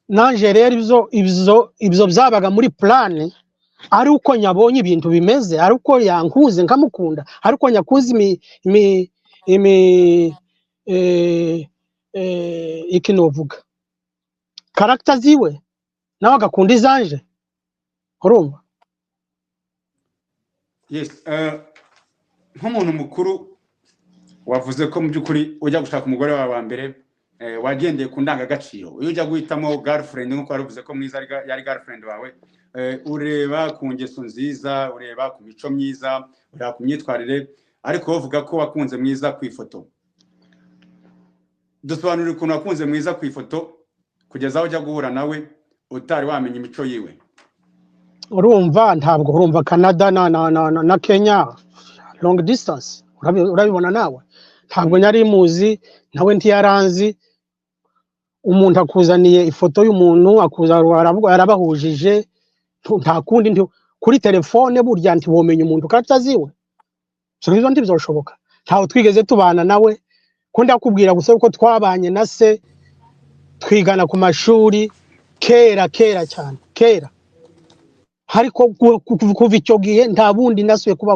nanje rero ibyo byabaga muri plane ari uko nyabonye ibintu bimeze ari uko yankuze nkamukunda ari uko nyakuze ikinovuga character ziwe nawe agakunda izanje urumva. Yes, nk'umuntu mukuru wavuze ko mu byukuri ujya gushaka umugore wawe wa mbere wagendeye ku ndangagaciro iyo ujya guhitamo girlfriend nkuko waravuze ko mwiza yari girlfriend wawe ureba ku ngeso nziza ureba ku mico myiza ureba ku myitwarire ariko uvuga ko wakunze mwiza ku ifoto. Dusobanurira ukuntu wakunze mwiza ku ifoto kugeza aho ujya guhura nawe utari wamenya imico yiwe. Urumva ntabwo urumva Canada na Kenya long distance urabibona nawe ntabwo nyari muzi nawe ntiyaranzi umuntu akuzaniye ifoto y'umuntu akuza arabahujije nta kundi kuri telefone burya ntibomenya umuntu kataziwe so bizo ntibizoshoboka ntaho twigeze tubana nawe ko ndakubwira gusa uko twabanye na se twigana ku mashuri kera cyane kera hariko kuva icyo gihe nta bundi nasuye kuba